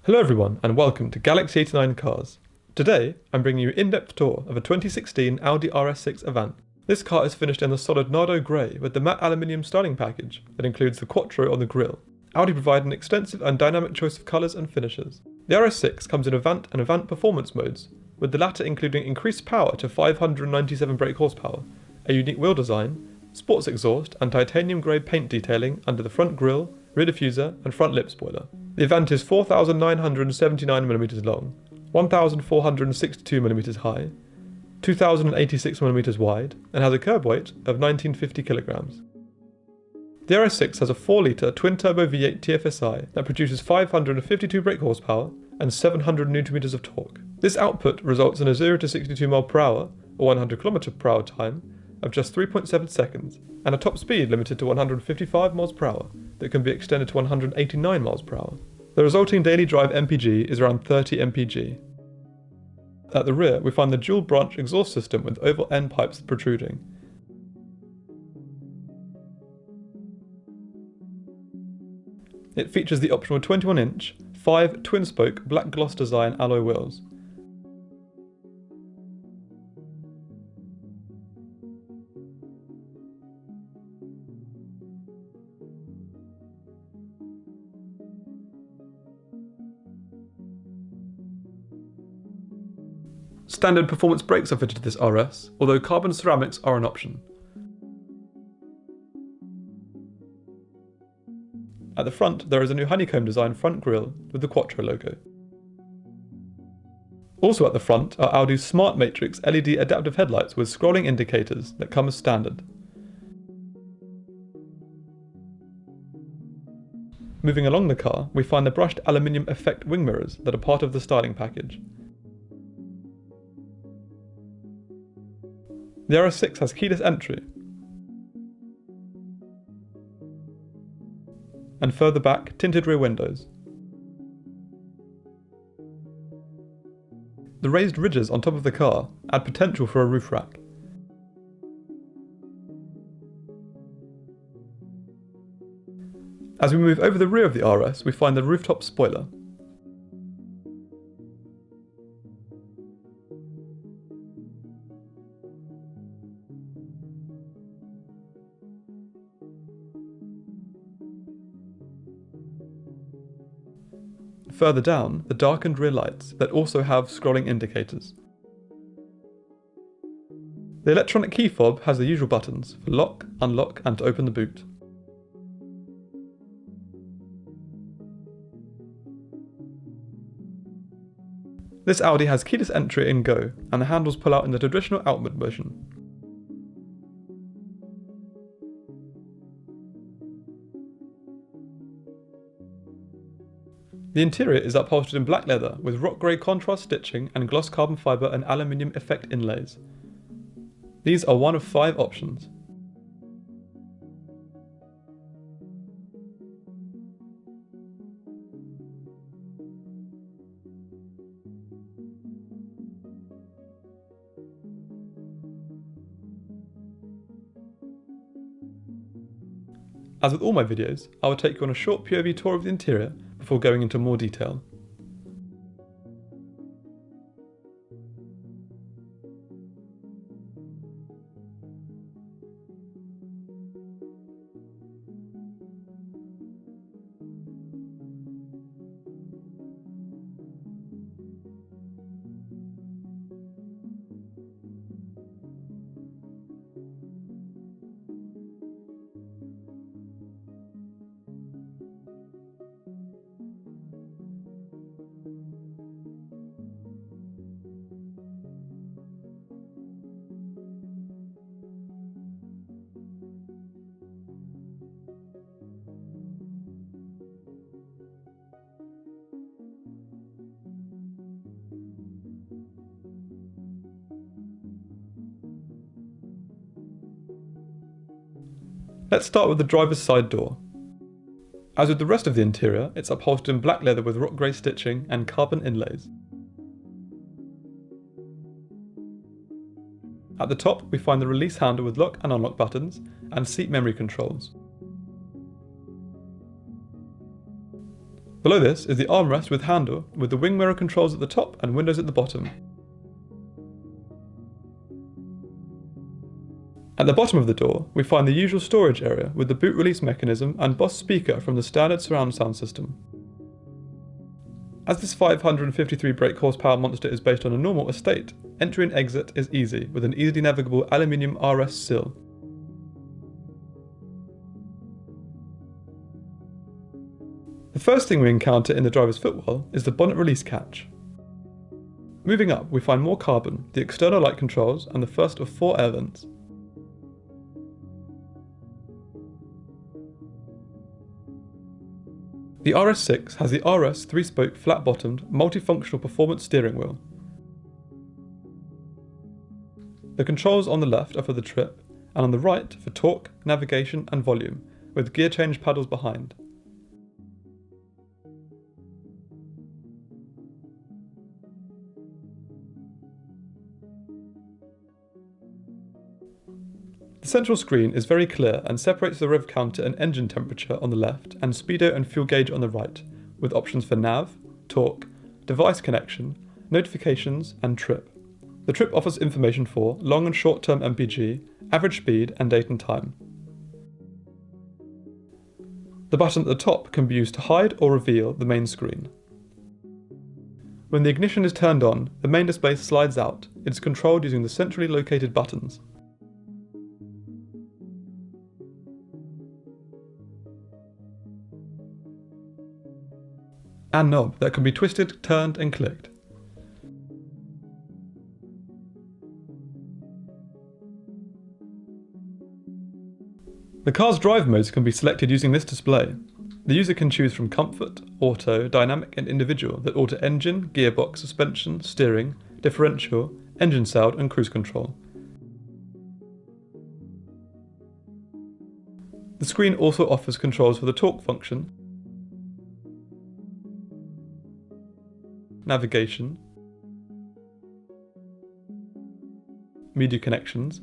Hello everyone and welcome to Galaxy 89 Cars. Today I'm bringing you an in-depth tour of a 2016 Audi RS6 Avant. This car is finished in the solid Nardo grey with the matte aluminium styling package that includes the Quattro on the grille. Audi provide an extensive and dynamic choice of colours and finishes. The RS6 comes in Avant and Avant Performance modes, with the latter including increased power to 597 brake horsepower, a unique wheel design, sports exhaust and titanium grey paint detailing under the front grille, rear diffuser and front lip spoiler. The Avant is 4,979mm long, 1,462mm high, 2,086mm wide, and has a curb weight of 1950kg. The RS6 has a 4-litre twin-turbo V8 TFSI that produces 552 brake horsepower and 700Nm of torque. This output results in a 0 to 62 mph or 100km/h time of just 3.7 seconds, and a top speed limited to 155 mph that can be extended to 189 mph. The resulting daily drive MPG is around 30 mpg. At the rear, we find the dual branch exhaust system with oval end pipes protruding. It features the optional 21-inch, 5 twin-spoke black gloss design alloy wheels. Standard performance brakes are fitted to this RS, although carbon ceramics are an option. At the front, there is a new honeycomb design front grille with the Quattro logo. Also at the front are Audi's Smart Matrix LED adaptive headlights with scrolling indicators that come as standard. Moving along the car, we find the brushed aluminium effect wing mirrors that are part of the styling package. The RS6 has keyless entry, and further back, tinted rear windows. The raised ridges on top of the car add potential for a roof rack. As we move over the rear of the RS, we find the rooftop spoiler. Further down, the darkened rear lights that also have scrolling indicators. The electronic key fob has the usual buttons for lock, unlock and to open the boot. This Audi has keyless entry in Go, and the handles pull out in the traditional outward motion. The interior is upholstered in black leather with rock grey contrast stitching and gloss carbon fibre and aluminium effect inlays. These are one of 5 options. As with all my videos, I will take you on a short POV tour of the interior before going into more detail. Let's start with the driver's side door. As with the rest of the interior, it's upholstered in black leather with rock grey stitching and carbon inlays. At the top, we find the release handle with lock and unlock buttons and seat memory controls. Below this is the armrest with handle, with the wing mirror controls at the top and windows at the bottom. At the bottom of the door, we find the usual storage area with the boot release mechanism and Boss speaker from the standard surround sound system. As this 553 brake horsepower monster is based on a normal estate, entry and exit is easy with an easily navigable aluminium RS sill. The first thing we encounter in the driver's footwell is the bonnet release catch. Moving up, we find more carbon, the external light controls, and the first of 4 air vents. The RS6 has the RS 3-spoke flat-bottomed, multifunctional performance steering wheel. The controls on the left are for the trip, and on the right for torque, navigation and volume, with gear change paddles behind. The central screen is very clear and separates the rev counter and engine temperature on the left and speedo and fuel gauge on the right, with options for nav, torque, device connection, notifications and trip. The trip offers information for long and short term MPG, average speed and date and time. The button at the top can be used to hide or reveal the main screen. When the ignition is turned on, the main display slides out. It is controlled using the centrally located buttons. And knob that can be twisted, turned and clicked. The car's drive modes can be selected using this display. The user can choose from comfort, auto, dynamic and individual that alter engine, gearbox, suspension, steering, differential, engine sound and cruise control. The screen also offers controls for the torque function, navigation, media connections,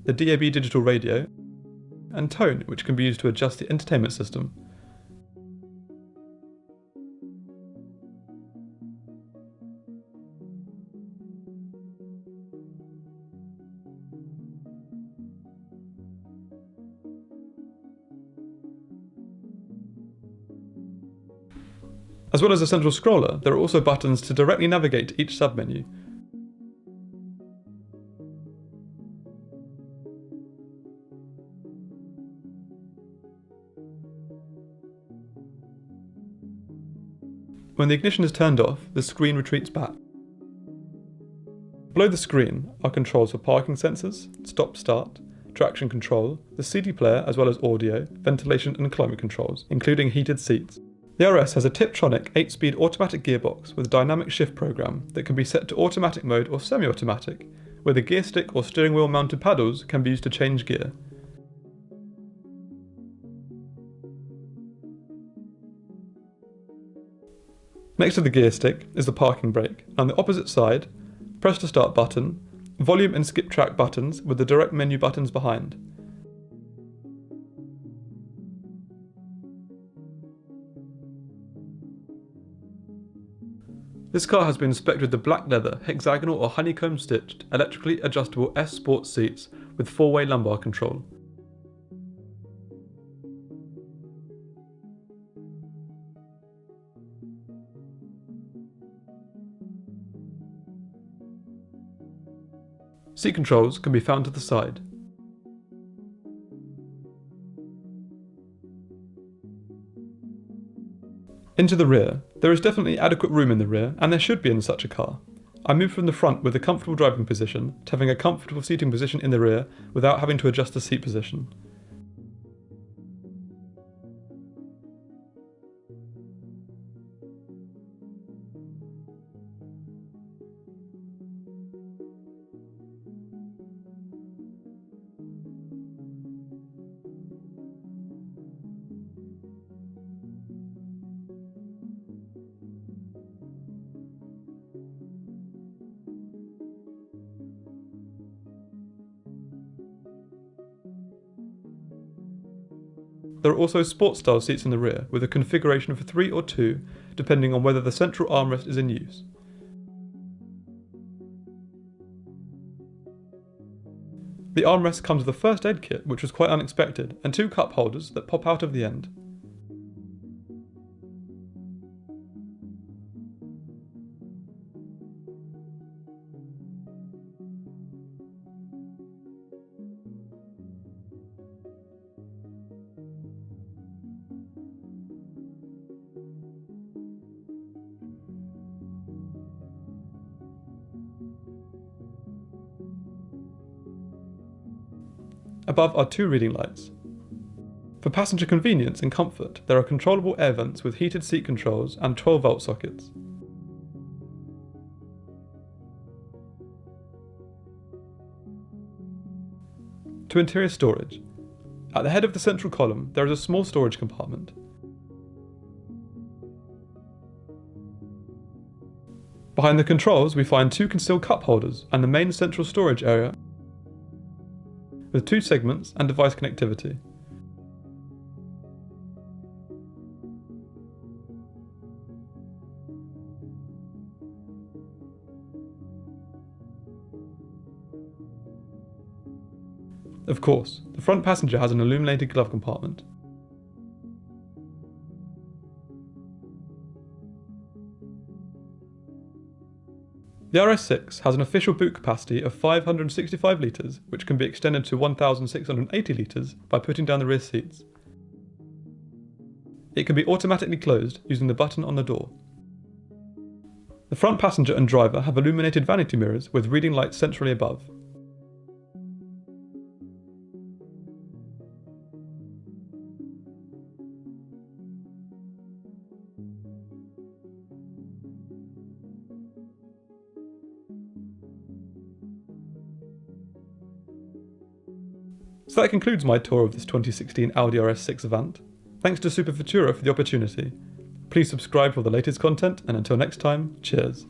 the DAB digital radio, and tone, which can be used to adjust the entertainment system. As well as a central scroller, there are also buttons to directly navigate to each submenu. When the ignition is turned off, the screen retreats back. Below the screen are controls for parking sensors, stop-start, traction control, the CD player as well as audio, ventilation and climate controls, including heated seats. The RS has a Tiptronic 8-speed automatic gearbox with a dynamic shift program that can be set to automatic mode or semi-automatic, where the gear stick or steering wheel mounted paddles can be used to change gear. Next to the gear stick is the parking brake, and on the opposite side, press to start button, volume and skip track buttons with the direct menu buttons behind. This car has been specced with the black leather, hexagonal or honeycomb stitched, electrically adjustable S Sport seats with 4-way lumbar control. Seat controls can be found to the side. Into the rear. There is definitely adequate room in the rear, and there should be in such a car. I moved from the front with a comfortable driving position to having a comfortable seating position in the rear without having to adjust the seat position. There are also sport-style seats in the rear, with a configuration for 3 or 2, depending on whether the central armrest is in use. The armrest comes with a first aid kit, which was quite unexpected, and 2 cup holders that pop out of the end. Above are 2 reading lights. For passenger convenience and comfort, there are controllable air vents with heated seat controls and 12-volt sockets. To interior storage. At the head of the central column, there is a small storage compartment. Behind the controls, we find 2 concealed cup holders and the main central storage area with 2 segments and device connectivity. Of course, the front passenger has an illuminated glove compartment. The RS6 has an official boot capacity of 565 litres, which can be extended to 1,680 litres by putting down the rear seats. It can be automatically closed using the button on the door. The front passenger and driver have illuminated vanity mirrors with reading lights centrally above. So that concludes my tour of this 2016 Audi RS6 Avant. Thanks to Supervettura for the opportunity. Please subscribe for the latest content, and until next time, cheers.